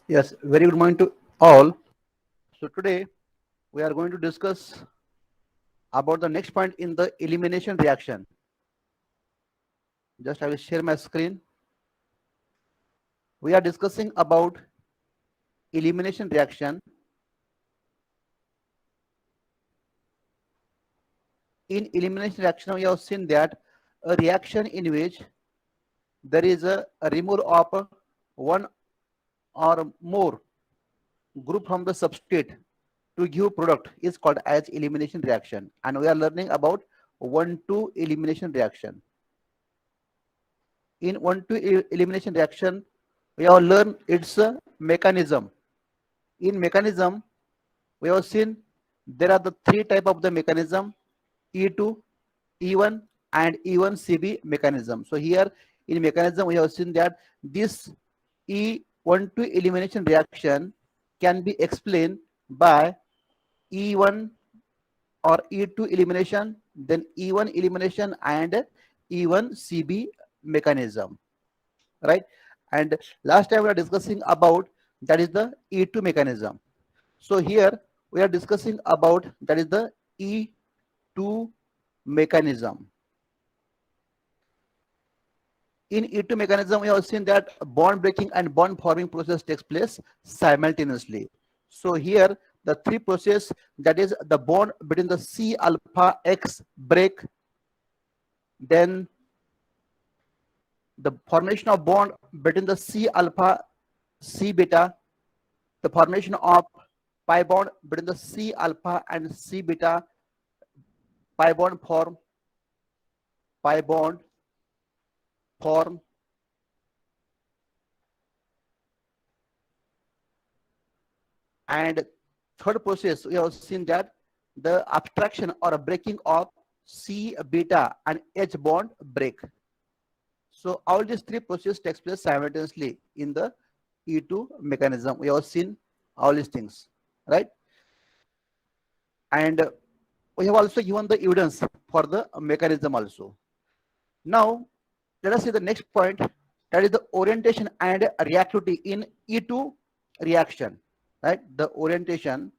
Yes, very good morning to all. So today we are going to discuss about the next point in the elimination reaction. Just I will share my screen. We are discussing about elimination reaction. In elimination reaction, we have seen that a reaction in which there is a removal of one or more group from the substrate to give product is called as elimination reaction. And we are learning about 1-2 elimination reaction. In 1-2 elimination reaction, we have learned its mechanism. In mechanism, we have seen there are the three type of the mechanism: E2, E1, and E1CB mechanism. So here in mechanism, we have seen that this E1-2 elimination reaction can be explained by E1 or E2 elimination, then E1 elimination, and E1CB mechanism, right? And last time we are discussing about that is the E2 mechanism. So here we are discussing about that is the E2 mechanism. In E2 mechanism, we have seen that bond breaking and bond forming process takes place simultaneously. So here the three process, that is the bond between the C alpha X break, then the formation of bond between the C alpha C beta, the formation of pi bond between the C alpha and C beta, pi bond form, pi bond form, and third process we have seen that the abstraction or a breaking of C beta and H bond break. So all these three processes takes place simultaneously in the E2 mechanism. We have seen all these things, right? And we have also given the evidence for the mechanism also. Now let us see the next point, that is the orientation and reactivity in E2 reaction, right? The orientation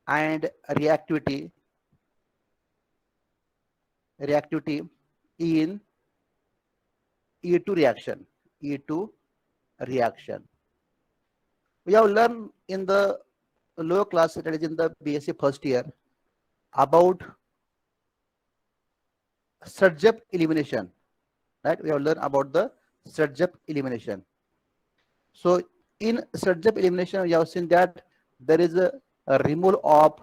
and reactivity in E2 reaction. E2 reaction. We have learned in the lower class, that is in the BSc first year, about Sergep elimination, right? We have learned about the Sergep elimination. So in Sergep elimination, we have seen that there is a removal of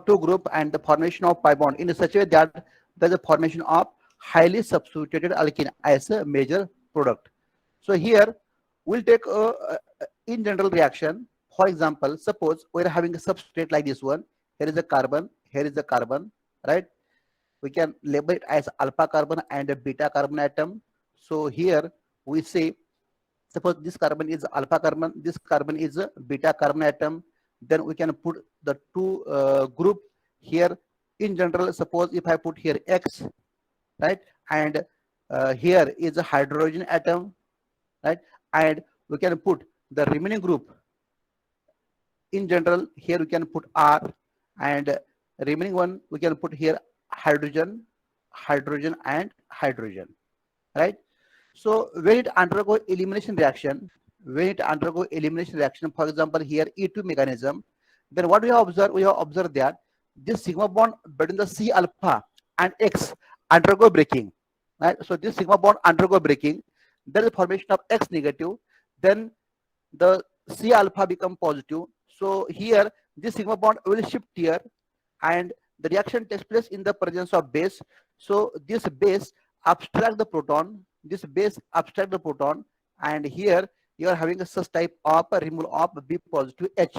two group and the formation of pi bond in such a way that there is a formation of highly substituted alkene as a major product. So here we'll take in general reaction. For example, suppose we're having a substrate like this one. Here is a carbon, here is a carbon, right? We can label it as alpha carbon and a beta carbon atom. So here we say, suppose this carbon is alpha carbon, this carbon is a beta carbon atom. Then we can put the two group here. In general, suppose if I put here X, right, and here is a hydrogen atom, right, and we can put the remaining group. In general, here we can put R, and remaining one we can put here hydrogen, and hydrogen, right? So when it undergo elimination reaction, for example, here E2 mechanism, then what we have observed? We have observed that this sigma bond between the C alpha and X undergo breaking, right? So this sigma bond undergo breaking, there is formation of X negative, then the C alpha become positive. So here this sigma bond will shift here, and the reaction takes place in the presence of base. So this base abstract the proton, and here you are having a such type of a removal of B positive H,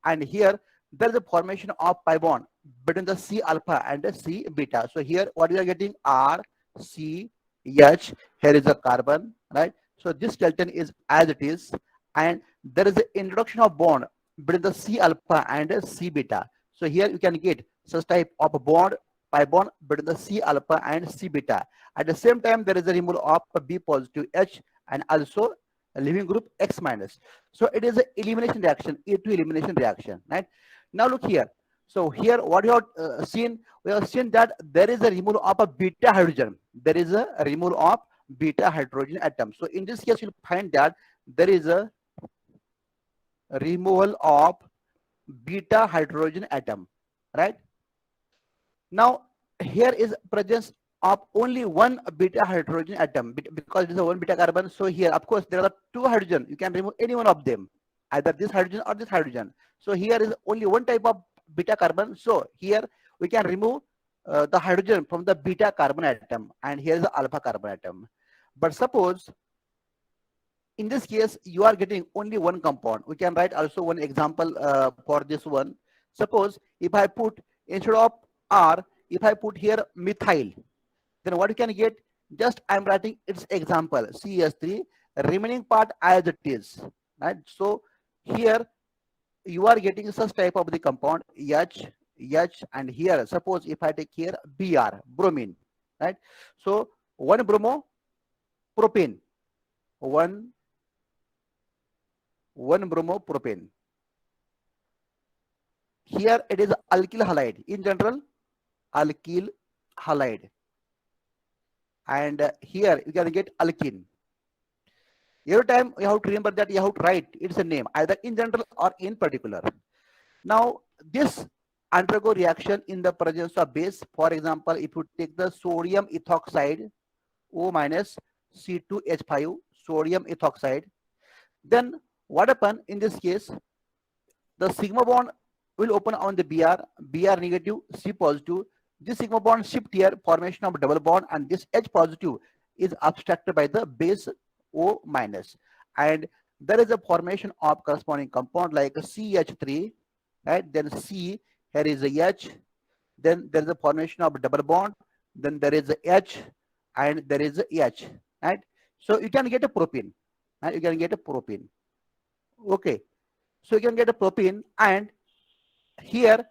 and here there is a formation of pi bond between the C alpha and the C beta. So here what we are getting, R, C, H, here is a carbon, right? So this skeleton is as it is, and there is an introduction of bond between the C alpha and C beta. So here you can get such type of bond, pi bond between the C alpha and C beta. At the same time, there is a removal of B positive H and also a leaving group X minus. So it is an elimination reaction, A to elimination reaction, right? Now look here. So here what you have seen, we have seen that there is a removal of a beta hydrogen. There is a removal of beta hydrogen atom. So in this case, you'll find that there is a removal of beta hydrogen atom, right? Now here is presence of only one beta hydrogen atom because it is a one beta carbon. So here, of course, there are two hydrogen. You can remove any one of them, either this hydrogen or this hydrogen. So here is only one type of beta carbon. So here we can remove the hydrogen from the beta carbon atom, and here is the alpha carbon atom. But suppose in this case you are getting only one compound, we can write also one example for this one. Suppose if I put instead of R, if I put here methyl, then what you can get, just I'm writing its example CH3, remaining part as it is, right? So here you are getting such type of the compound H, and here suppose if I take here Br, bromine, right? So one bromo propane, one bromo propane. Here it is alkyl halide, in general alkyl halide, and here you can get alkene. Every time you have to remember that you have to write its a name either in general or in particular. Now this undergo reaction in the presence of base. For example, if you take the sodium ethoxide O minus C2H5 sodium ethoxide, then what happen in this case, the sigma bond will open on the Br negative, C positive. This sigma bond shift here, formation of double bond, and this H positive is abstracted by the base O minus, and there is a formation of corresponding compound like CH3, right? Then C, here is a H, then there is a formation of double bond, then there is a H, and there is a H, right? So you can get a propane, right? You can get a propane. Okay, so you can get a propane, and here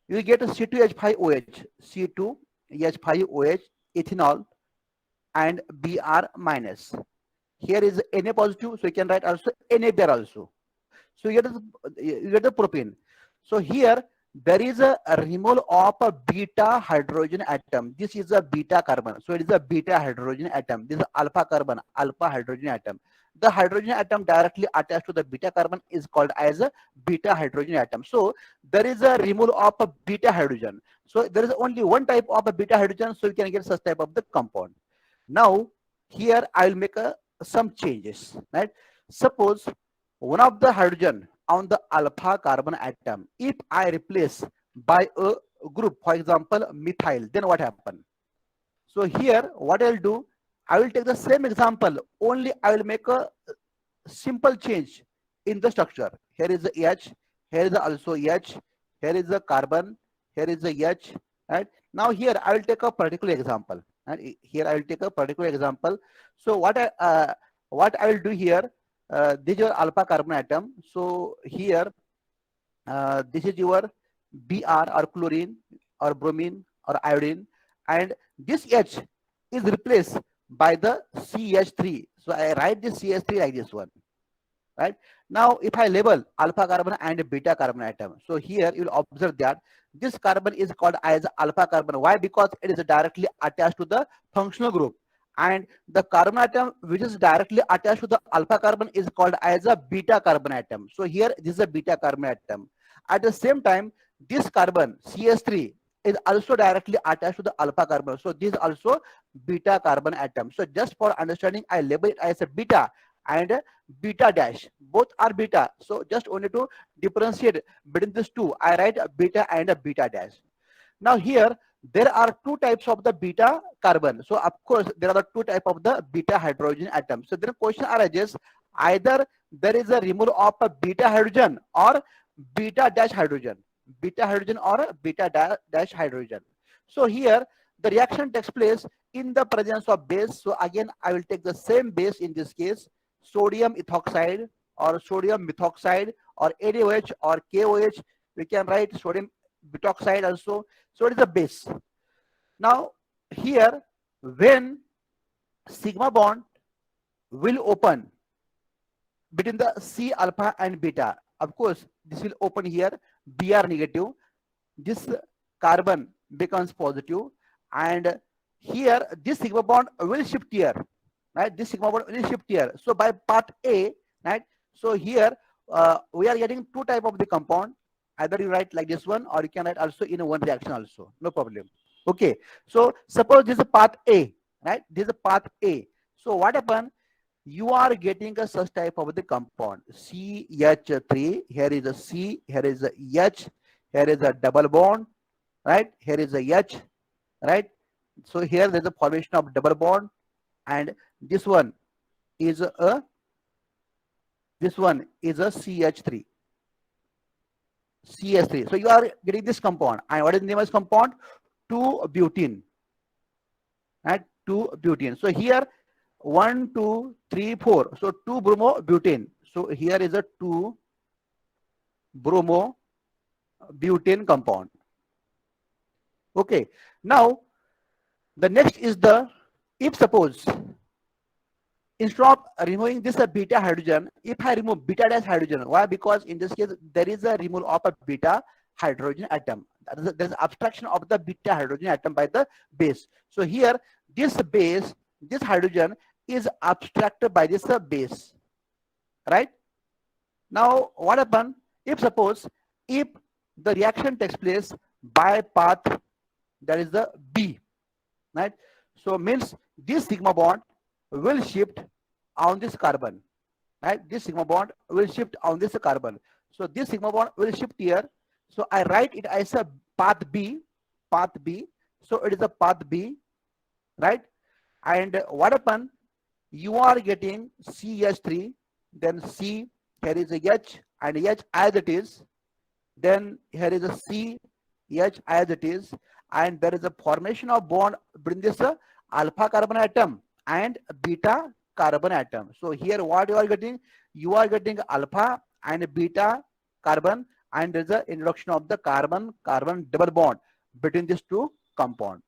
you get a C2H5OH, C2H5OH, ethanol, and Br minus. Here is Na positive, so you can write also Na there also. So you get the propane. So here there is a removal of a beta hydrogen atom. This is a beta carbon, so it is a beta hydrogen atom. This is alpha carbon, alpha hydrogen atom. The hydrogen atom directly attached to the beta carbon is called as a beta hydrogen atom. So there is a removal of a beta hydrogen. So there is only one type of a beta hydrogen, so you can get such type of the compound. Now here I will make some changes, right? Suppose one of the hydrogen on the alpha carbon atom, if I replace by a group, for example methyl, then what happen? So here what I'll do, I will take the same example, only I will make a simple change in the structure. Here is the H, here is also H, here is the carbon, here is the H, right? Now here I will take a particular example, and here I will take a particular example. So what I will do here, this is your alpha carbon atom. So here this is your Br or chlorine or bromine or iodine, and this H is replaced by the CH3. So I write this CH3 like this one, right? Now if I label alpha carbon and beta carbon atom, so here you will observe that this carbon is called as alpha carbon. Why? Because it is directly attached to the functional group, and the carbon atom which is directly attached to the alpha carbon is called as a beta carbon atom. So here this is a beta carbon atom. At the same time, this carbon CH3 is also directly attached to the alpha carbon. So this is also beta carbon atom. So just for understanding, I label it as a beta and beta dash. Both are beta. So just only to differentiate between these two, I write a beta and a beta dash. Now here there are two types of the beta carbon. So of course there are the two types of the beta hydrogen atom. So then question arises, either there is a removal of a beta hydrogen or beta dash hydrogen, beta hydrogen or beta dash hydrogen. So here the reaction takes place in the presence of base. So again I will take the same base, in this case sodium ethoxide or sodium methoxide or NaOH or KOH. We can write sodium butoxide also. So it is a base. Now here, when sigma bond will open between the C alpha and beta, of course this will open here, Br negative, this carbon becomes positive, and here this sigma bond will shift here, right? This sigma bond will shift here. So by part A, right? So here we are getting two type of the compound. Either you write like this one, or you can write also in one reaction also, no problem. Okay, so suppose this is a path A, right? This is a path A. So what happen? You are getting a such type of the compound CH3. Here is a C, here is a H, here is a double bond, right? Here is a H, right? So here there is a formation of double bond, and this one is a CH3. CH3. So you are getting this compound, and what is the name of this compound? 2-butene, right? 2-butene. So here 1, 2, 3, 4. So 2-bromobutane. So here is a 2-bromobutane compound. Okay. Now the next is the, if suppose instead of removing this beta hydrogen, if I remove beta dash hydrogen, why? Because in this case there is a removal of a beta hydrogen atom. There is abstraction of the beta hydrogen atom by the base. So here this base, this hydrogen is abstracted by this base, right? Now what happen if suppose if the reaction takes place by path, that is the B, right? So means this sigma bond will shift on this carbon, right? This sigma bond will shift on this carbon. So this sigma bond will shift here. So I write it as a path B, path B. So it is a path B, right? And what happen? You are getting CH3, then C, here is a H, and H as it is. Then here is a C, H as it is, and there is a formation of bond between this alpha carbon atom and beta carbon atom. So here what you are getting? You are getting alpha and beta carbon, and there is a introduction of the carbon-carbon double bond between these two compound.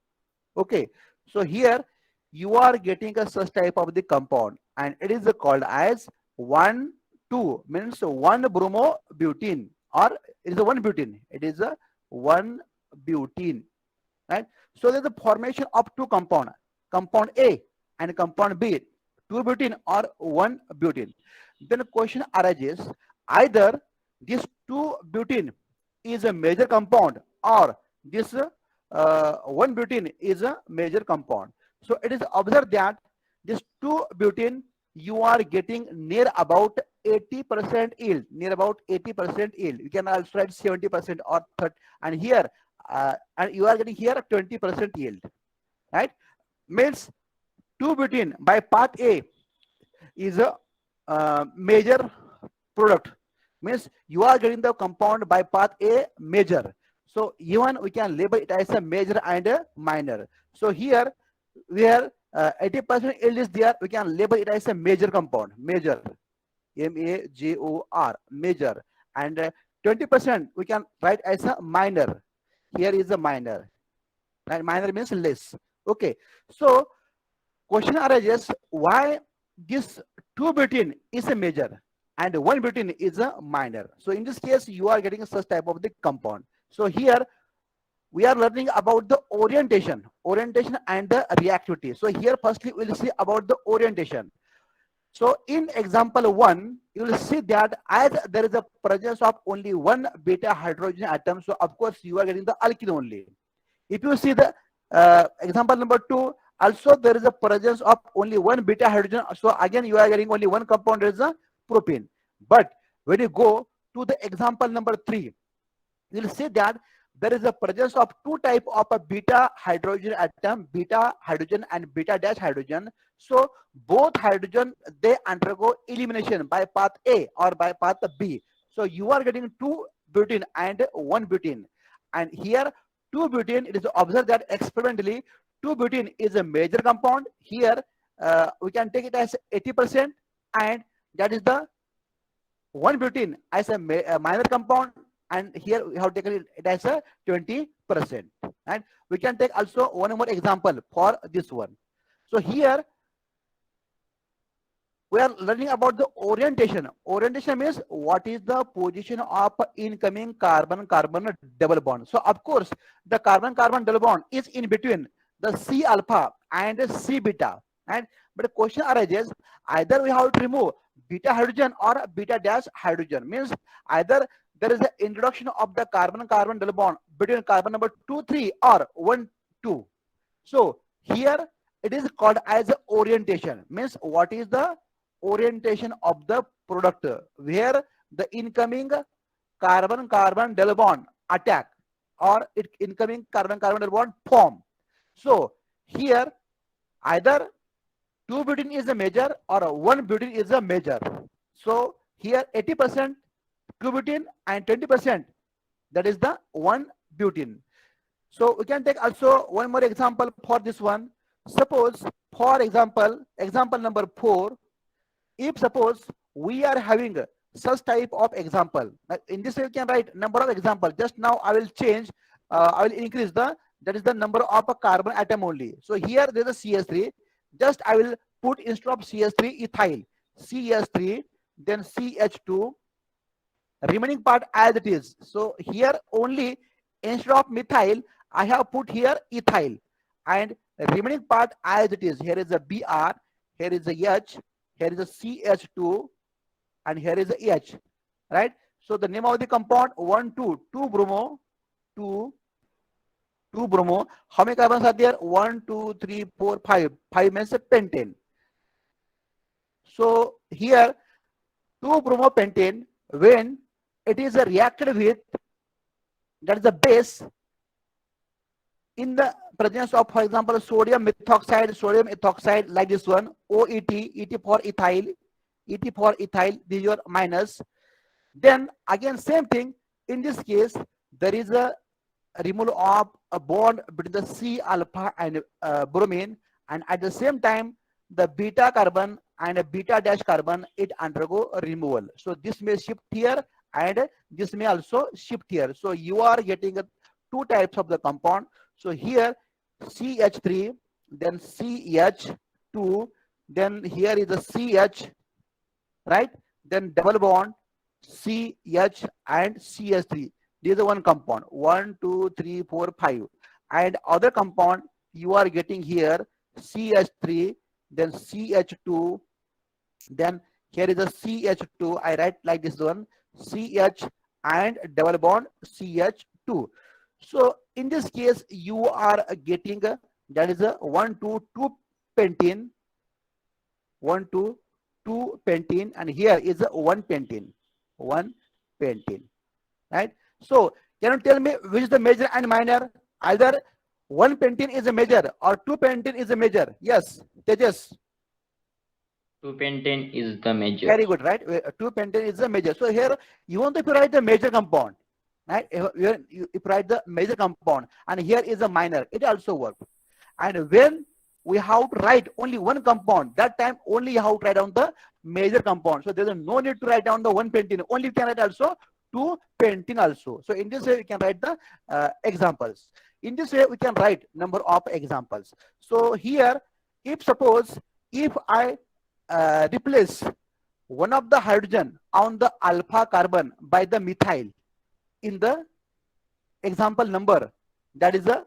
Okay, so here you are getting a such type of the compound, and it is called as 1,2, means 1-bromobutene, or it is a 1-butene. It is a 1-butene, right? So there is a formation of two compound, compound A and compound B, 2-butene or 1-butene. Then the question arises, either this 2-butene is a major compound, or this 1-butene is a major compound. So it is observed that this 2-butene you are getting near about 80% yield, near about 80% yield. You can also write 70% or 30, and here and you are getting here 20% yield, right? Means 2-butene by path A is a major product. Means you are getting the compound by path A major. So even we can label it as a major and a minor. So here where 80% yield is there, we can label it as a major compound, major, M-A-J-O-R, major, and 20% we can write as a minor. Here is a minor, right? Minor means less. Okay, so question arises, why this 2-butene is a major and 1-butene is a minor? So in this case you are getting such type of the compound. So here we are learning about the orientation and the reactivity. So here firstly we'll see about the orientation. So in example 1, you will see that as there is a presence of only one beta hydrogen atom, so of course you are getting the alkene only. If you see the example number 2, also there is a presence of only one beta hydrogen, so again you are getting only one compound, is a propane. But when you go to the example number 3, you will see that there is a presence of two type of a beta hydrogen atom, beta hydrogen and beta dash hydrogen. So both hydrogen, they undergo elimination by path A or by path B. So you are getting 2-butene and 1-butene. And here 2-butene, it is observed that experimentally 2-butene is a major compound. Here we can take it as 80%, and that is the 1-butene as a minor compound, and here we have taken it as a 20%. And we can take also one more example for this one. So here we are learning about the orientation. Orientation means what is the position of incoming carbon-carbon double bond. So of course, the carbon-carbon double bond is in between the C alpha and C beta. And but the question arises, either we have to remove beta hydrogen or beta dash hydrogen. Means either there is an introduction of the carbon-carbon double bond between carbon number 2, 3 or 1, 2. So here it is called as orientation. Means what is the orientation of the product, where the incoming carbon-carbon double bond attack or it incoming carbon-carbon double bond form. So here either 2 butene is a major or 1 butene is a major. So here 80% 2 butene and 20% that is the 1 butene. So we can take also one more example for this one. Suppose for example number 4, if suppose we are having such type of example, in this way you can write number of example. Just now I will change, I will increase the, that is the number of a carbon atom only. So here there is a CS3, just I will put instead of CS3 ethyl, CS3, then CH2, remaining part as it is. So here only instead of methyl I have put here ethyl, and remaining part as it is. Here is a Br, here is a H, here is a CH2, and here is a H, right? So the name of the compound 1, 2, 2 bromo, 2 bromo. How many carbons are there? 1, 2, 3, 4, 5. 5 means a pentane. So here 2 bromopentane, when it is reacted with, that is the base, in the presence of, for example, sodium ethoxide, like this one, OET, ET for ethyl, this is your minus. Then again same thing, in this case there is a removal of a bond between the C alpha and bromine, and at the same time the beta carbon and a beta dash carbon, it undergo a removal. So this may shift here and this may also shift here. So you are getting two types of the compound. So here CH3, then CH2, then here is the CH, right? Then double bond CH and CH3. This is one compound, 1, 2, 3, 4, 5. And other compound you are getting here CH3, then CH2, then here is a CH2. I write like this one, CH and double bond CH2. So in this case you are getting that is a 1, 2, 2 pentene, 1, 2, 2 pentene, and here is a 1 pentene, right? So can you tell me which is the major and minor? Either 1 pentene is a major or 2 pentene is a major. Yes, Tejas. 2 pentane is the major. Very good, right? 2 pentane is the major. So here you want to write the major compound, right? You write the major compound, and here is a minor. It also works. And when we have to write only one compound, that time only you have to write down the major compound. So there is no need to write down the 1 pentene. Only you can write also 2 pentene also. So in this way we can write the examples. In this way we can write number of examples. So here, if suppose if I replace one of the hydrogen on the alpha carbon by the methyl in the example number, that is a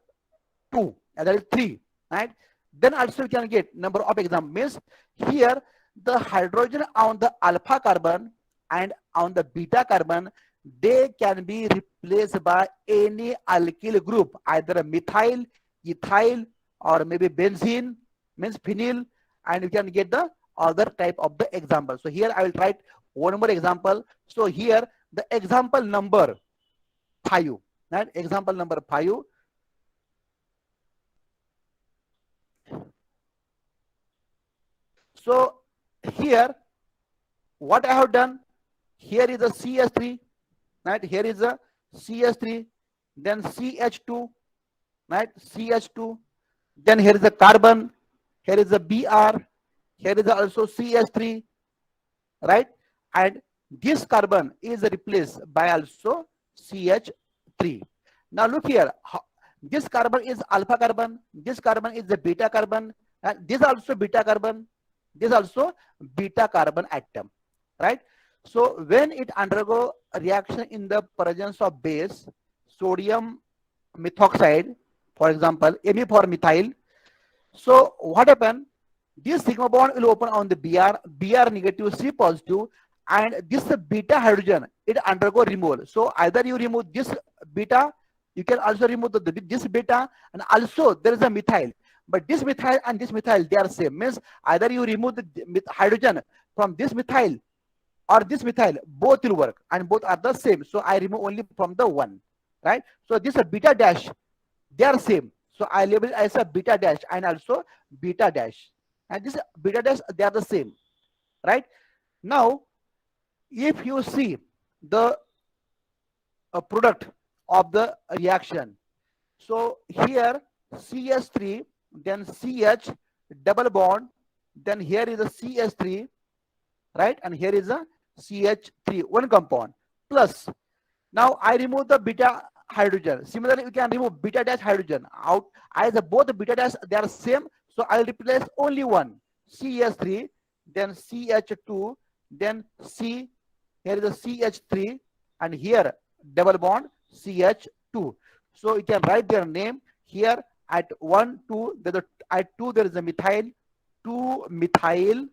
2, that is 3, right? Then also you can get number of example. Means here the hydrogen on the alpha carbon and on the beta carbon, they can be replaced by any alkyl group, either a methyl, ethyl, or maybe benzene, means phenyl, and you can get the other type of the example. So here I will write one more example. So here the example number 5, right? Example number 5. So here what I have done, here is a CS3, right? Here is a CS3, then CH2, right? CH2, then here is a carbon, here is a Br, here is also CH3, right? And this carbon is replaced by also CH3. Now look here, this carbon is alpha carbon, this carbon is the beta carbon, and this also beta carbon, this also beta carbon atom, right? So when it undergo a reaction in the presence of base, sodium methoxide, for example, Me for methyl. So what happen? This sigma bond will open on the Br negative, C positive, and this beta hydrogen, it undergo removal. So either you remove this beta, you can also remove this beta, and also there is a methyl. But this methyl and this methyl, they are same. Means either you remove the hydrogen from this methyl or this methyl, both will work, and both are the same. So I remove only from the one, right? So this beta dash, they are same. So I label it as a beta dash and also beta dash. And this beta dash, they are the same, right? Now, if you see the product of the reaction, so here CH3, then CH double bond, then here is a CH3, right? And here is a CH3, one compound, plus now I remove the beta hydrogen. Similarly, we can remove beta dash hydrogen out. As both the beta dash, they are same, so I'll replace only one, CH3, then CH2, then C, here is a CH3, and here double bond CH2. So you can write their name here at 1, 2, at 2 there is a methyl, 2 methyl.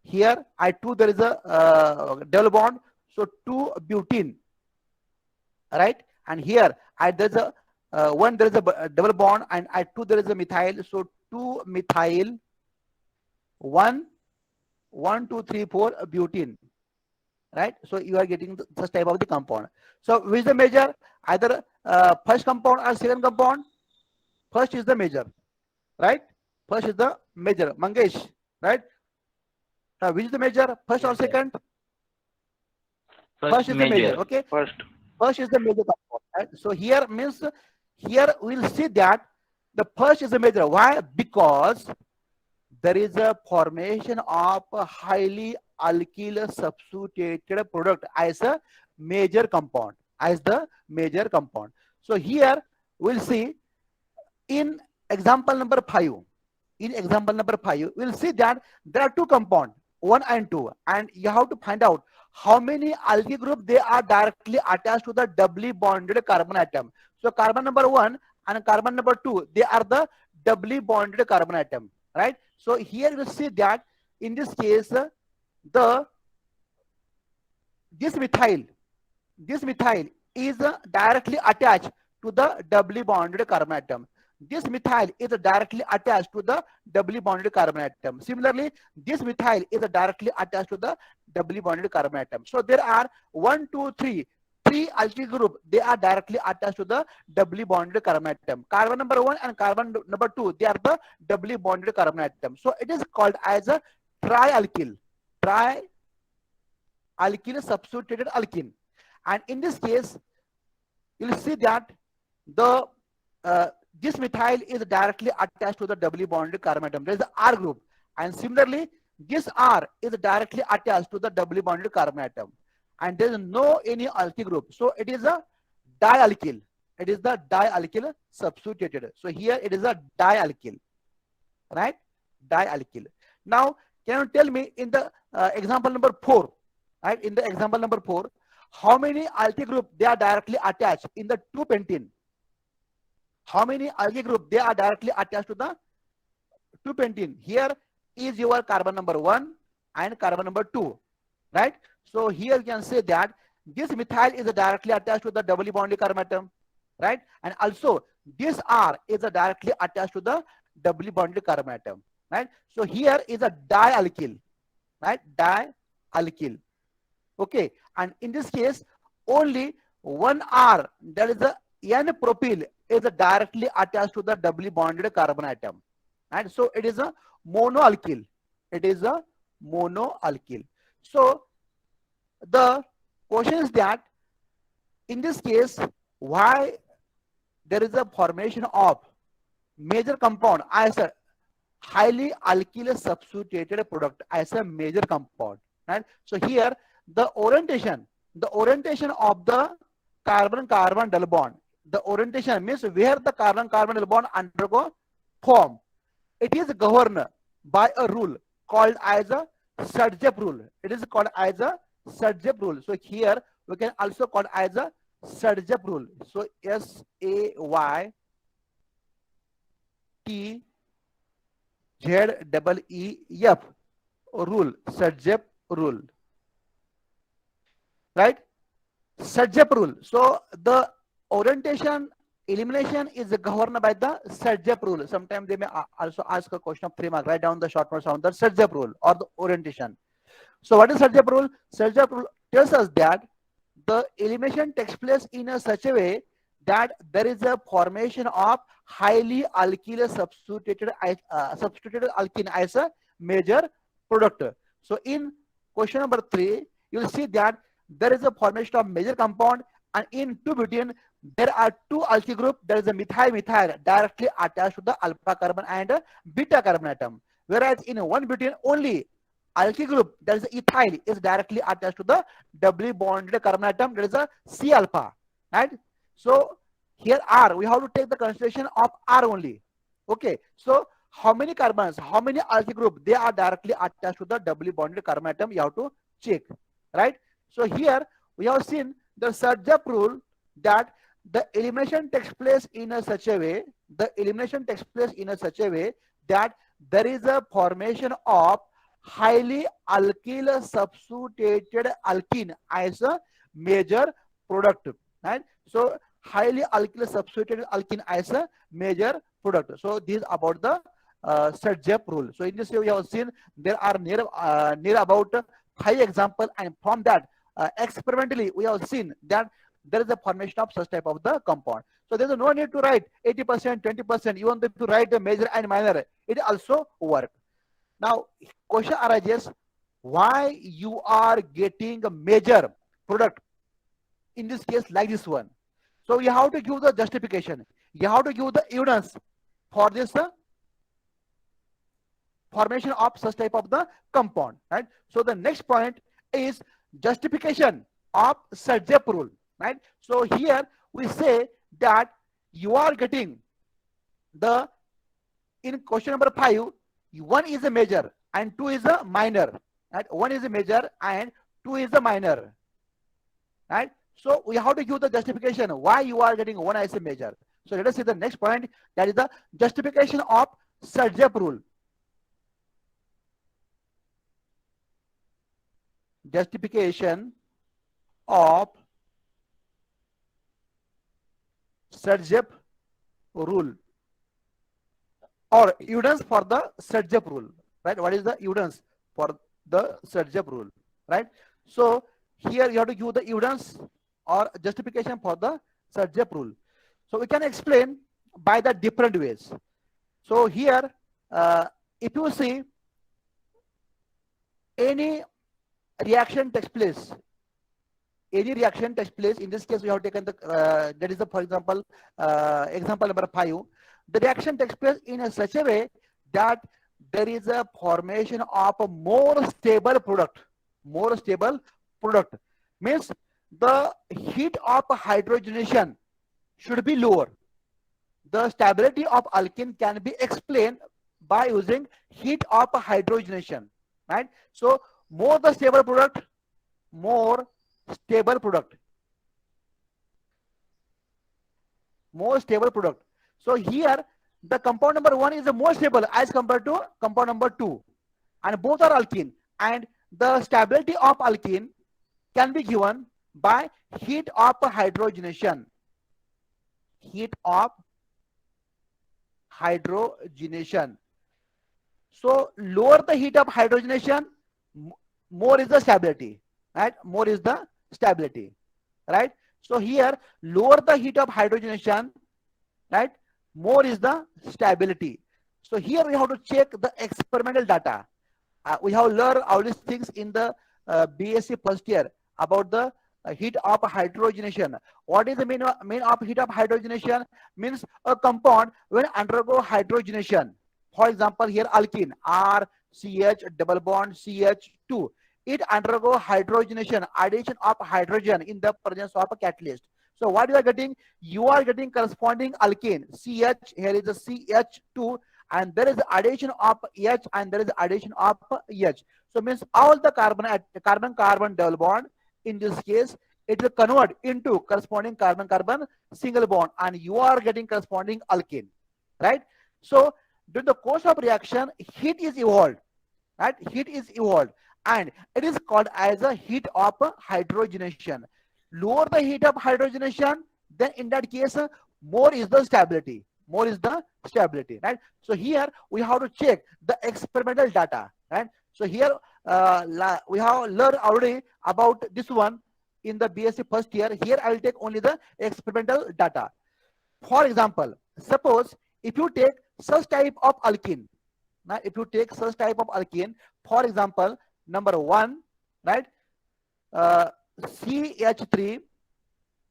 Here at 2 there is a double bond, so 2 butene, right? And here at there's a 1 there is a double bond, and at 2 there is a methyl, so 2 methyl, 1, 1, 2, 3, 4 butene, right? So you are getting such type of the compound. So which is the major? Either first compound or second compound? First is the major, right? First is the major. Mangesh, right? Which is the major? First or Yes, sir. second? First Is the major. major. Okay. First. First is the major compound, right? So here means, here we'll see that the first is the major. Why? Because there is a formation of a highly alkyl substituted product as a major compound, as the major compound. So here we'll see in example number 5. In example number 5, we'll see that there are two compounds, 1 and 2, and you have to find out how many alkyl group they are directly attached to the doubly bonded carbon atom. So carbon number 1 and carbon number 2, they are the doubly bonded carbon atom, right? So here you see that in this case, this methyl is directly attached to the doubly bonded carbon atom. This methyl is directly attached to the doubly bonded carbon atom. Similarly, this methyl is directly attached to the doubly bonded carbon atom. So there are 1, 2, 3, 3 alkyl group. They are directly attached to the doubly bonded carbon atom. Carbon number 1 and carbon number 2, they are the doubly bonded carbon atom. So it is called as a trialkyl substituted alkene. And in this case, you'll see that the this methyl is directly attached to the doubly bonded carbon atom. There is the R group, and similarly, this R is directly attached to the doubly bonded carbon atom, and there is no any alkyl group. So it is a dialkyl. It is the dialkyl substituted. So here it is a dialkyl, right? Dialkyl. Now, can you tell me in the example number 4, right? In the example number 4, how many alkyl group they are directly attached in the 2-pentene? How many alkyl group they are directly attached to the 2-pentene? Here is your carbon number 1 and carbon number 2, right? So here you can say that this methyl is directly attached to the doubly bonded carbon atom, right? And also this R is directly attached to the doubly bonded carbon atom, right? So here is a dialkyl, right? Dialkyl. Okay, and in this case, only one R, that is the N-propyl, is directly attached to the doubly bonded carbon atom, and so it is a monoalkyl. It is a monoalkyl. So the question is that in this case, why there is a formation of major compound as a highly alkyl substituted product as a major compound, right? So here the orientation the orientation of the carbon-carbon double bond. The orientation means where the carbon-carbon double bond undergo form. It is governed by a rule called as a Sarjap rule. It is called as a Sarjap rule. So here we can also call as a Sarjap rule. So SAYTZEEF rule, Sarjap rule, right? Sarjap rule. So the orientation elimination is governed by the Sarjap rule. Sometimes they may also ask a question of 3 mark. Write down the short notes on the Sarjap rule or the orientation. So what is Sarjap rule? Sarjap rule tells us that the elimination takes place in a such a way that there is a formation of highly alkyl substituted alkene as a major product. So in question number 3, you will see that there is a formation of major compound, and in 2-butene there are 2 alkyl group. There is a methyl directly attached to the alpha carbon and beta carbon atom, whereas in 1-butene only alkyl group, there is ethyl, is directly attached to the doubly bonded carbon atom. There is a C alpha, right? So here R, we have to take the consideration of R only. Okay, so how many carbons, how many alkyl group, they are directly attached to the doubly bonded carbon atom, you have to check, right? So here we have seen the Sarjap rule that the elimination takes place in a such a way, that there is a formation of highly alkyl substituted alkene as a major product, right? So highly alkyl substituted alkene as a major product. So this is about the Sarjap rule. So in this way we have seen there are near about 5 examples, and from that experimentally we have seen that there is a formation of such type of the compound. So there is no need to write 80%, 20%, even if you write the major and minor, it also work. Now question arises, why you are getting a major product in this case like this one? So you have to give the justification, you have to give the evidence for this formation of such type of the compound, right? So the next point is justification of Sarjap rule, right? So here we say that you are getting the, in question number 5, 1 is a major and 2 is a minor, right? 1 is a major and 2 is a minor, right? So we have to give the justification why you are getting 1 as a major. So let us see the next point, that is the justification of Sarjap rule. Justification of Sarjap rule, or evidence for the Sarjap rule, right? What is the evidence for the Sarjap rule, right? So here you have to give the evidence or justification for the Sarjap rule. So we can explain by the different ways. So here if you see any reaction takes place, in this case we have taken the that is the, for example, example number 5, the reaction takes place in a such a way that there is a formation of a more stable product. Means the heat of hydrogenation should be lower. The stability of alkene can be explained by using heat of hydrogenation, right? So more the stable product, more stable product. So here the compound number 1 is the more stable as compared to compound number 2, and both are alkene, and the stability of alkene can be given by heat of hydrogenation. So lower the heat of hydrogenation, more is the stability, right? Right? So here lower the heat of hydrogenation, right? More is the stability. So here we have to check the experimental data. We have learned all these things in the BSc first year about the heat of hydrogenation. What is the mean of heat of hydrogenation? Means a compound when undergo hydrogenation. For example, here alkene, R, CH, double bond, CH2. it undergo hydrogenation, addition of hydrogen in the presence of a catalyst. So what you are getting? You are getting corresponding alkane, CH, here is a CH2, and there is addition of H and there is addition of H. So means all the carbon-carbon double bond, in this case, it will convert into corresponding carbon-carbon single bond, and you are getting corresponding alkane, right? So during the course of reaction, heat is evolved, right? Heat is evolved, and it is called as a heat of hydrogenation. Lower the heat of hydrogenation, then in that case, more is the stability. More is the stability, right? So here we have to check the experimental data, right? So here we have learned already about this one in the BSc first year. Here I will take only the experimental data. For example, suppose if you take such type of alkene, now if you take such type of alkene, for example, number 1, right, CH3,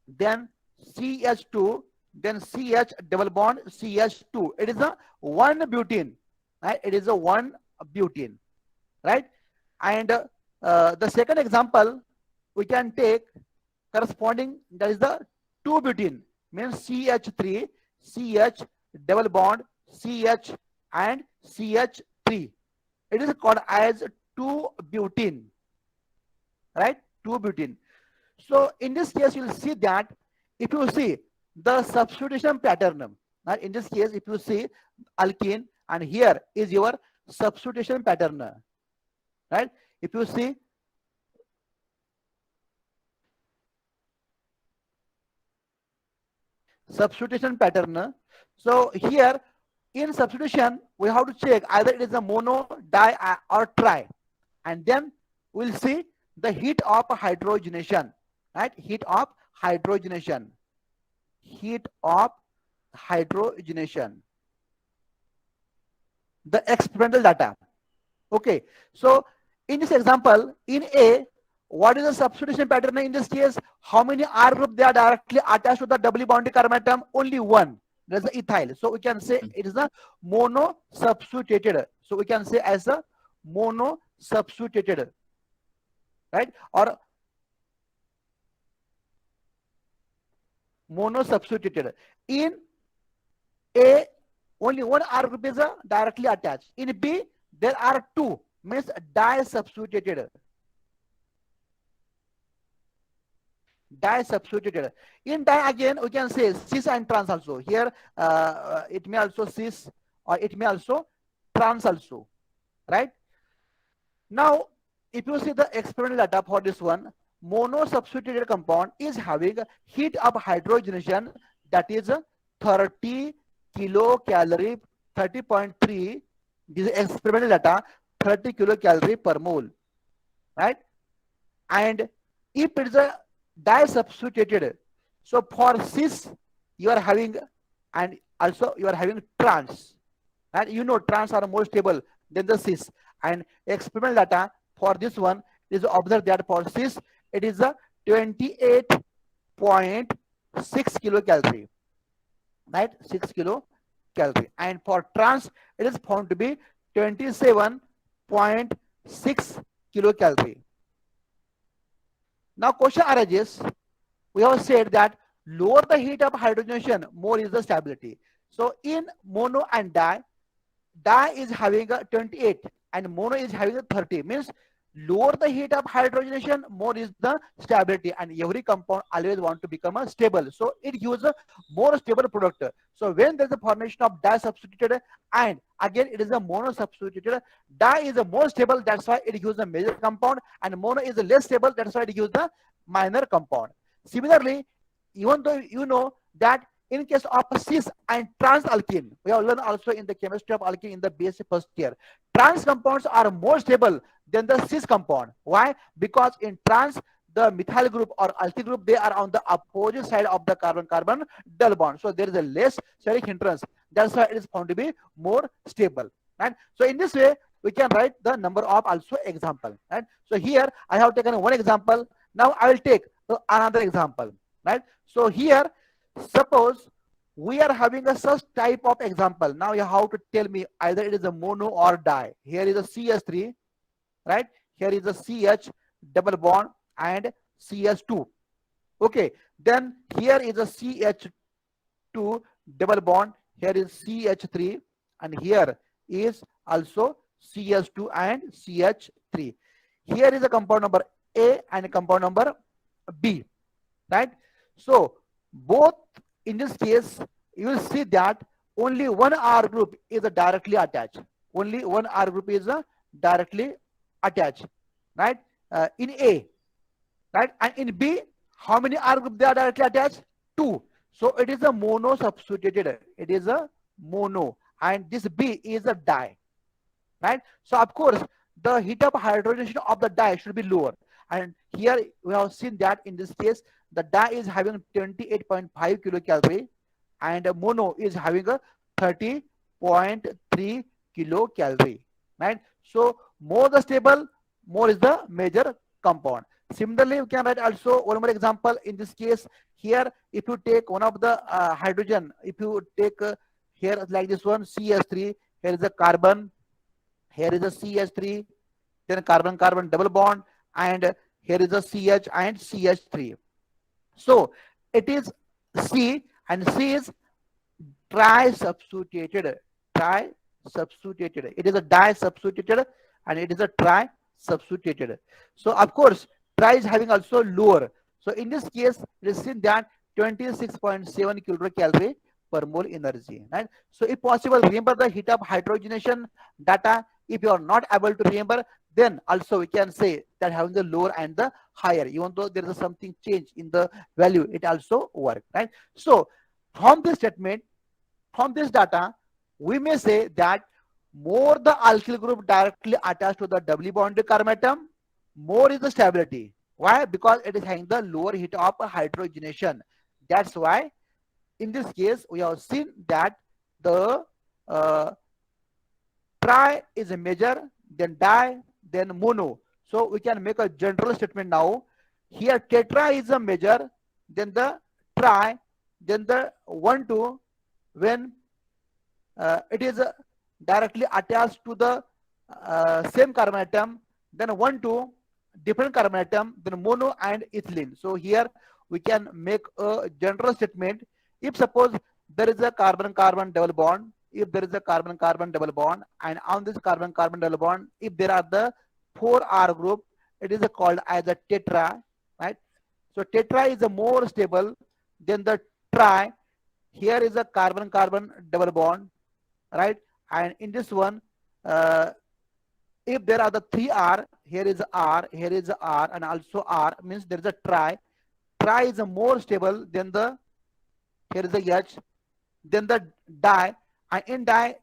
then CH2, then CH double bond CH2. It is a 1 butene, right? It is a 1 butene, right? And the second example we can take corresponding, that is the 2 butene, means CH3, CH double bond CH and CH3. It is called as 2 butene, right? 2 butene. So in this case, you will see that if you see the substitution pattern, in this case, if you see alkene, and here is your substitution pattern, right? If you see substitution pattern, so here in substitution we have to check either it is a mono, di, or tri, and then we'll see the heat of hydrogenation, right? Heat of hydrogenation, heat of hydrogenation, the experimental data. Okay, so in this example, in A, what is the substitution pattern in this case? How many R group they are directly attached to the doubly bonded carbon atom? Only one. That's the ethyl. So we can say it is a mono substituted. So we can say as a mono substituted, right? Or mono substituted. In A, only one R group is directly attached. In B, there are 2, means di-substituted. Di-substituted. In di again, we can say cis and trans also. Here, it may also cis or it may also trans also, right? Now, if you see the experimental data for this one, mono-substituted compound is having heat of hydrogenation, that is 30 kilocalorie, 30.3. This is experimental data, 30 kilocalorie per mole, right? And if it is a di-substituted, so for cis you are having, and also you are having trans, and you know trans are more stable than the cis. And experimental data for this one is observed that for cis it is a 28.6 kilocalorie, right? 6 kilocalorie, and for trans it is found to be 27.6 kilocalorie. Now question arises, we have said that lower the heat of hydrogenation, more is the stability. So in mono and di is having a 28 and mono is having a 30, means lower the heat of hydrogenation, more is the stability, and every compound always want to become a stable. So it gives a more stable product. So when there is a formation of di-substituted, and again it is a mono-substituted, di is a more stable, that's why it gives a major compound, and mono is a less stable, that's why it gives the minor compound. Similarly, even though you know that in case of cis and trans alkene, we have learned also in the chemistry of alkene in the basic first year, trans compounds are more stable than the cis compound. Why? Because in trans, the methyl group or alkyl group, they are on the opposite side of the carbon-carbon double bond. So there is a less steric hindrance. That's why it is found to be more stable. Right? So in this way, we can write the number of also example. Right? So here I have taken one example. Now I will take another example. Right? So here, suppose we are having a such type of example. Now you have to tell me either it is a mono or di. Here is a CS3, right? here is a CH double bond and CH2. Okay, then here is a CH2 double bond, here is CH3, and here is also CH2 and CH3. Here is a compound number A and compound number B, right? So both, in this case, you will see that only one R group is directly attached. Only one R group is directly attached, right? In A, right? And in B, how many R group they are directly attached? 2. So it is a mono substituted. It is a mono, and this B is a di, right? So of course, the heat of hydrogenation of the di should be lower. And here we have seen that in this case, the di is having 28.5 kilocalorie, and mono is having a 30.3 kilocalorie, right? So more the stable, more is the major compound. Similarly, you can write also one more example. In this case, here if you take one of the hydrogen, if you take here like this one, CH3, here is a carbon, here is a CH3, then carbon-carbon double bond, and here is a CH and CH3. So it is C, and C is tri-substituted. Tri-substituted. It is a di-substituted, and it is a tri-substituted. So of course, tri is having also lower. So in this case, it is seen that 26.7 kilocalorie per mole energy, right? So if possible, remember the heat of hydrogenation data. If you are not able to remember, then also we can say that having the lower and the higher, even though there is something change in the value, it also work, right? So from this statement, from this data, we may say that more the alkyl group directly attached to the doubly bonded carbon atom, more is the stability. Why? Because it is having the lower heat of hydrogenation. That's why in this case we have seen that the tri is a major, then di, then mono. So we can make a general statement now. Here tetra is a major, then the tri, then the 1, 2, when it is directly attached to the same carbon atom, then 1, 2, different carbon atom, then mono and ethylene. So here we can make a general statement. If suppose there is a carbon-carbon double bond, if there is a carbon-carbon double bond, and on this carbon-carbon double bond, if there are the 4 R group, it is called as a tetra, right? So tetra is a more stable than the tri. Here is a carbon-carbon double bond, right? And in this one, if there are the 3 R, here is R, here is R, and also R, means there is a tri. Tri is a more stable than the, here is the H, then the di, and in di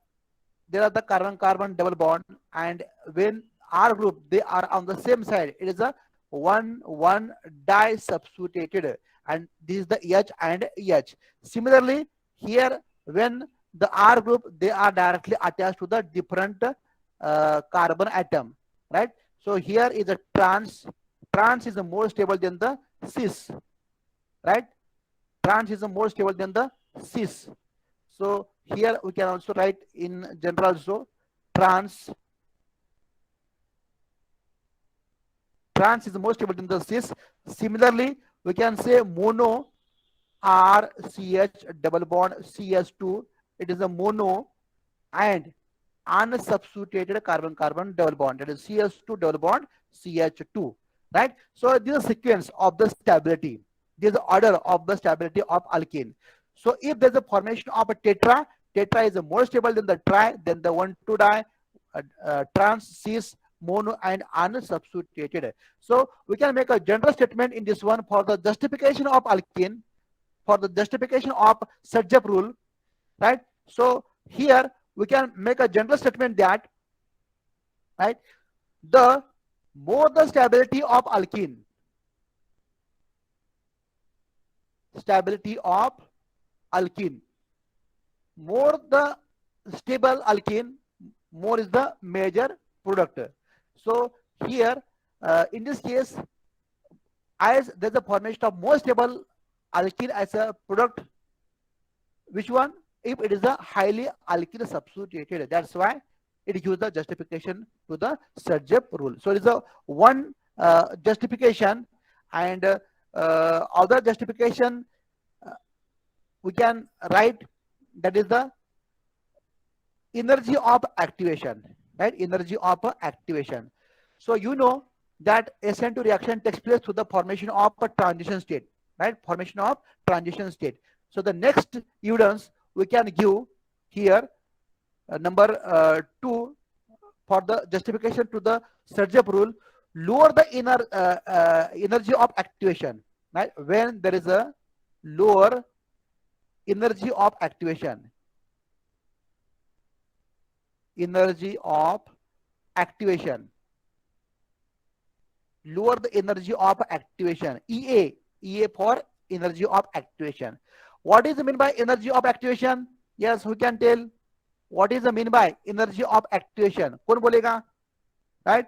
there are the carbon-carbon double bond, and when R group, they are on the same side, it is a 1,1 di substituted, and this is the H and H. Similarly, here when the R group, they are directly attached to the different carbon atom, right? So here is a trans. Trans is more stable than the cis, right? Trans is more stable than the cis. So here we can also write in general also trans. Trans is more stable than the cis. Similarly, we can say mono, R, CH double bond, CS2. It is a mono, and unsubstituted carbon-carbon double bond. That is CS2 double bond, CH2, right? So this is a sequence of the stability. This is the order of the stability of alkene. So if there's a formation of a tetra, tetra is more stable than the tri, then the 1, 2 di, trans, cis, mono, and unsubstituted. So we can make a general statement in this one for the justification of alkene, for the justification of Sarjap rule, right? So here we can make a general statement that, right, the more the stability of alkene, more the stable alkene, more is the major product. So here in this case, as there's a formation of more stable alkene as a product, which one? If it is a highly alkyl substituted. That's why it gives the justification to the Sergeant rule. So it is a one justification, and other justification we can write, that is the energy of activation, right? Energy of activation. So you know that SN2 reaction takes place through the formation of a transition state, right? Formation of transition state. So the next evidence we can give here, number 2, for the justification to the Sergeant rule, lower the energy of activation, right? When there is a lower energy of activation, energy of activation, lower the energy of activation, EA for energy of activation. What is the mean by energy of activation? Yes, who can tell what is the mean by energy of activation? कौन बोलेगा? Right?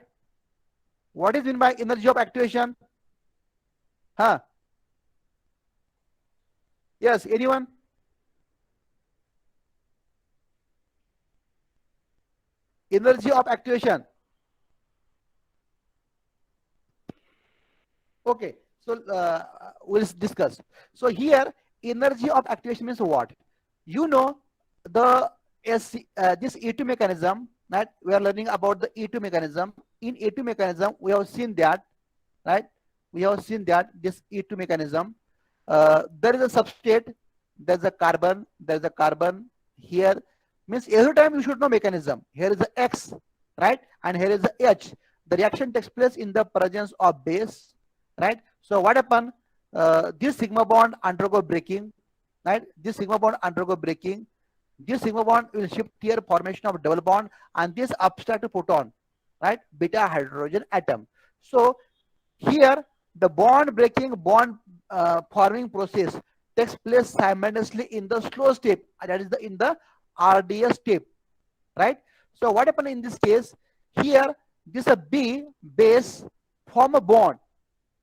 What is mean by energy of activation? Huh? Yes, anyone? Energy of activation. Okay, so we'll discuss. So here, energy of activation means what? You know the this E2 mechanism, right? We are learning about the E2 mechanism. In E2 mechanism, we have seen that, right? We have seen that this E2 mechanism, there is a substrate, there's a carbon, there's a carbon here. Means every time you should know mechanism. Here is the X, right? And here is the H. The reaction takes place in the presence of base, right? So what happen? This sigma bond undergo breaking, right? This sigma bond undergo breaking. This sigma bond will shift here, formation of double bond, and this abstract proton, right? Beta hydrogen atom. So here the bond breaking, bond forming process takes place simultaneously in the slow step, that is in the RDS step, right? So what happened in this case? Here this a B base form a bond,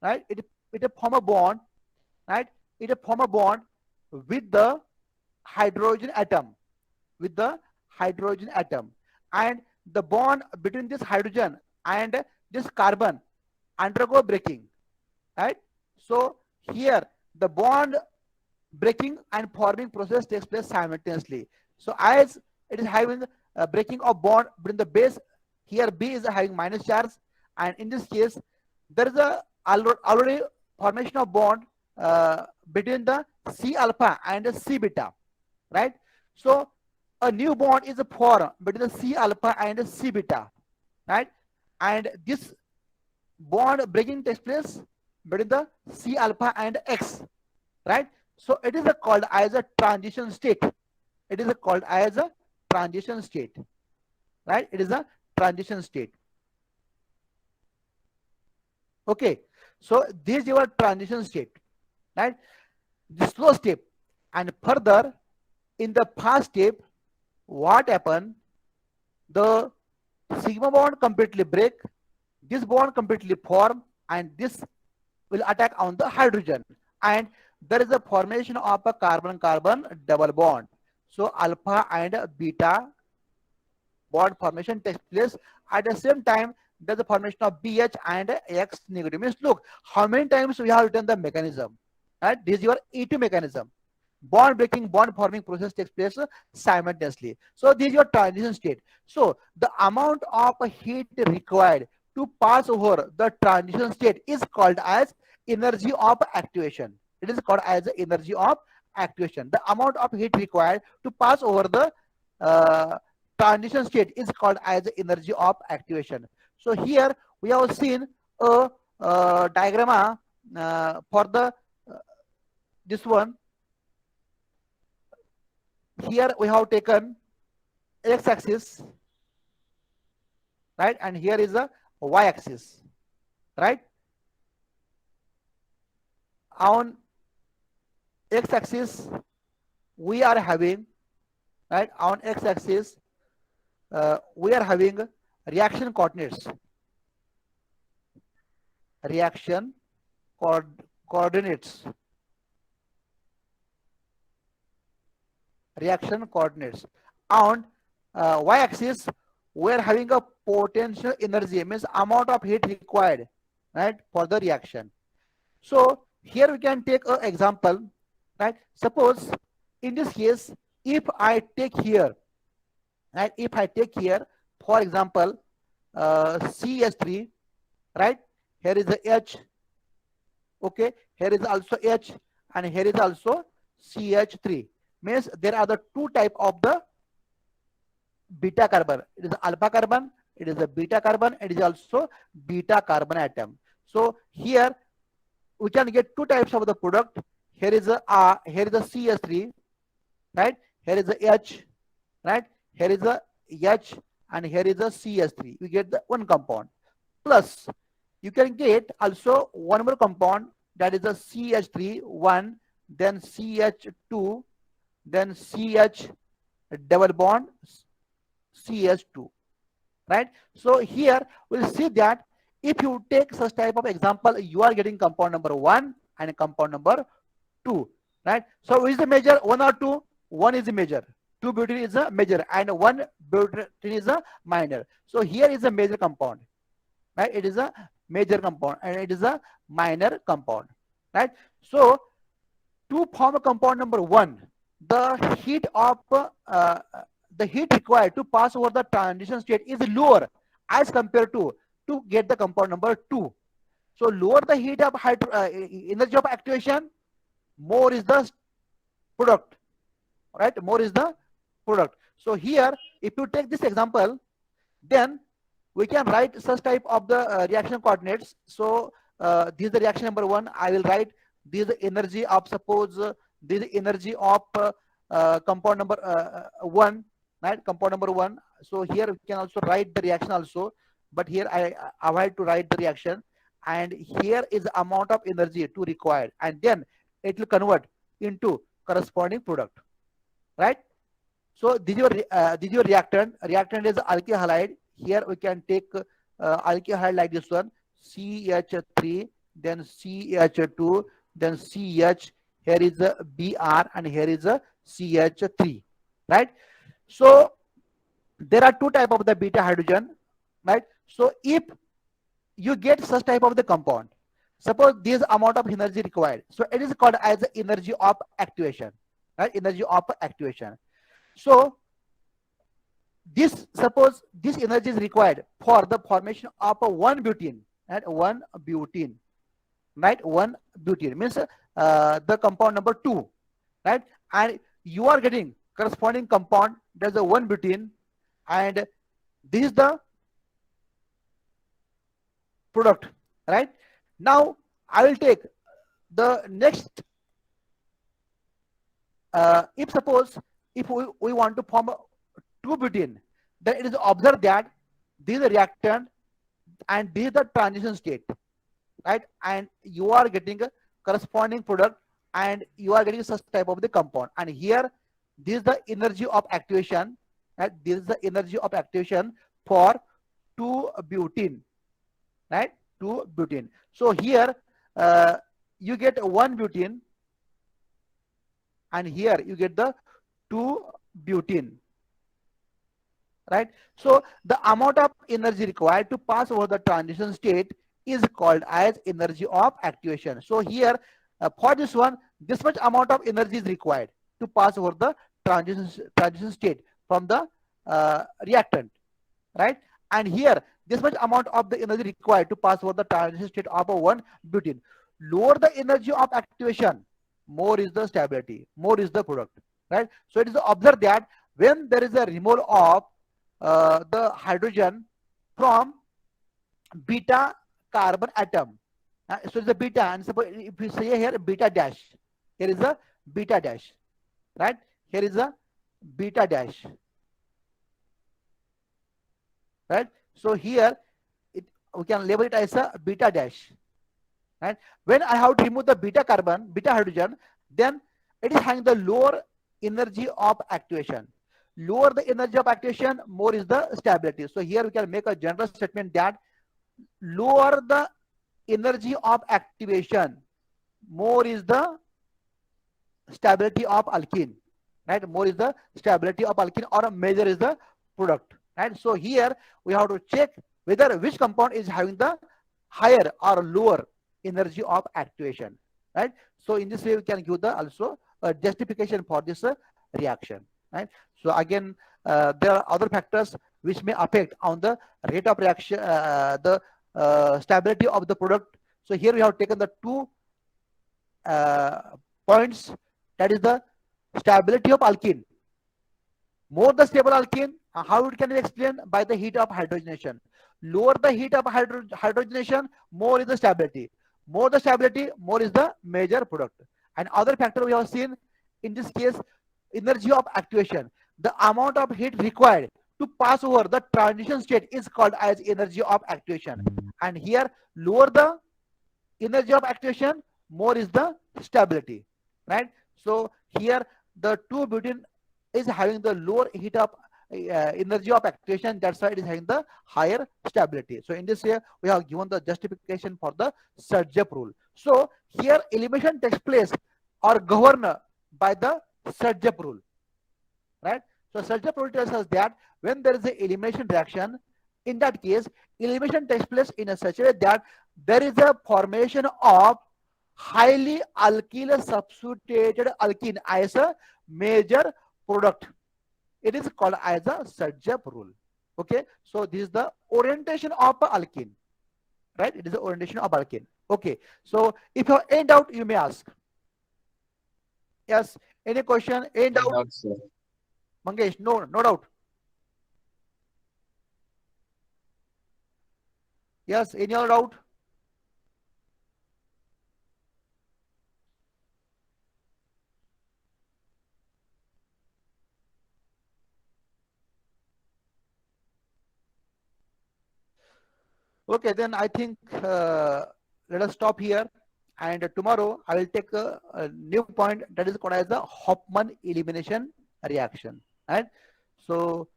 right? It form a bond, right? It form a bond with the hydrogen atom, with the hydrogen atom, and the bond between this hydrogen and this carbon undergo breaking, right? So here the bond breaking and forming process takes place simultaneously. So as it is having a breaking of bond between the base, here B is having minus charge, and in this case there is a already formation of bond between the C alpha and the C beta, right? So a new bond is formed between the C alpha and the C beta, right? And this bond breaking takes place between the C alpha and X, right? So it is called as a transition state. It is called as a transition state, right? It is a transition state. Okay, so this is your transition state, right? The slow step, and further in the fast step, what happen? The sigma bond completely break, this bond completely form, and this will attack on the hydrogen, and there is a formation of a carbon-carbon double bond. So alpha and beta bond formation takes place. At the same time, there's a formation of BH and X negative. Means look, how many times we have written the mechanism, right? This is your E2 mechanism. Bond breaking, bond forming process takes place simultaneously. So this is your transition state. So the amount of heat required to pass over the transition state is called as energy of activation. It is called as the energy of activation. The amount of heat required to pass over the transition state is called as the energy of activation. So here we have seen a diagram for the this one. Here we have taken x-axis, right, and here is a y-axis, right? On x-axis we are having, right, on x-axis we are having reaction coordinates, reaction coordinates, reaction coordinates. On y-axis we are having a potential energy, means amount of heat required, right, for the reaction. So here we can take an example, right? Suppose in this case, if I take here, right, if I take here, for example, CH3, right? Here is the H, okay? Here is also H, and here is also CH3. Means there are the two type of the beta carbon. It is alpha carbon, it is a beta carbon, it is also beta carbon atom. So here we can get two types of the product. Here is a CH3, right? Here is a H, right? Here is a H, and here is a CH3. We get the one compound. Plus, you can get also one more compound, that is a CH3, one, then CH2, then CH double bond, CH2, right? So here we'll see that if you take such type of example, you are getting compound number 1 and compound number 2, right? So which is the major, 1 or 2? 1 is the major, 2 butene is a major, and 1 butene is a minor. So here is a major compound, right? It is a major compound and it is a minor compound, right? So to form a compound number 1, the heat of the heat required to pass over the transition state is lower as compared to get the compound number 2. So lower the heat of energy of activation, more is the product, right? More is the product. So here, if you take this example, then we can write such type of the reaction coordinates. So this is the reaction number 1. I will write this is the energy of, suppose this is the energy of compound number 1, right? Compound number 1. So here we can also write the reaction also, but here I avoid to write the reaction, and here is the amount of energy to required, and then it will convert into corresponding product, right? So this is your reactant. Reactant is alkyl halide. Here we can take alkyl halide like this one, CH3, then CH2, then CH. Here is a Br, and here is a CH3, right? So there are two type of the beta hydrogen, right? So if you get such type of the compound, suppose this amount of energy required, so it is called as the energy of activation, right? Energy of activation. So this, suppose this energy is required for the formation of a 1 butene, right? 1 butene, right? 1 butene means the compound number 2, right? And you are getting corresponding compound, there's a 1 butene, and this is the product, right? Now I will take the next, if suppose if we want to form a 2 butene, then it is observed that this is the reactant and this is the transition state, right? And you are getting a corresponding product, and you are getting such type of the compound, and here this is the energy of activation, right? This is the energy of activation for 2 butene, right? 2 butene. So here you get 1 butene, and here you get the 2 butene, right? So the amount of energy required to pass over the transition state is called as energy of activation. So here for this one, this much amount of energy is required to pass over the transition state from the reactant, right? And here this much amount of the energy required to pass over the transition state of a 1 butene. Lower the energy of activation, more is the stability, more is the product, right? So it is observed that when there is a removal of the hydrogen from beta carbon atom, so it's a beta, and suppose if you say here beta dash, here is a beta dash, right? Here is a beta dash, right? So here we can label it as a beta dash, right? When I have to remove the beta carbon, beta hydrogen, then it is having the lower energy of activation. Lower the energy of activation, more is the stability. So here we can make a general statement that lower the energy of activation, more is the stability of alkene, right? More is the stability of alkene, or a major is the product, right? So here we have to check whether which compound is having the higher or lower energy of activation, right? So in this way we can give the also a justification for this reaction, right? So again, there are other factors which may affect on the rate of reaction, the stability of the product. So here we have taken the two points, that is the stability of alkene. More the stable alkene, how it can be explained? By the heat of hydrogenation. Lower the heat of hydrogenation, more is the stability. More the stability, more is the major product. And other factor we have seen in this case, energy of activation. The amount of heat required to pass over the transition state is called as energy of activation. And here, lower the energy of activation, more is the stability, right? So here the 2-butene is having the lower heat of energy of activation, that's why it is having the higher stability. So in this way we have given the justification for the Sergev rule. So here elimination takes place or governed by the Sergev rule, right? So Sergev rule tells us that when there is an elimination reaction, in that case elimination takes place in a such a way that there is a formation of highly alkyl substituted alkene as a major product. It is called as a Sergev rule. Okay, so this is the orientation of alkene, right? It is the orientation of alkene. Okay, so if you have any doubt, you may ask. Yes, any question? Any doubt? Doubt, sir. Mangesh, no doubt. Yes, any other doubt? Okay, then I think let us stop here, and tomorrow I will take a new point, that is called as the Hofmann elimination reaction. Right? So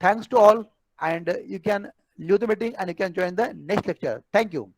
thanks to all, and you can leave the meeting and you can join the next lecture. Thank you.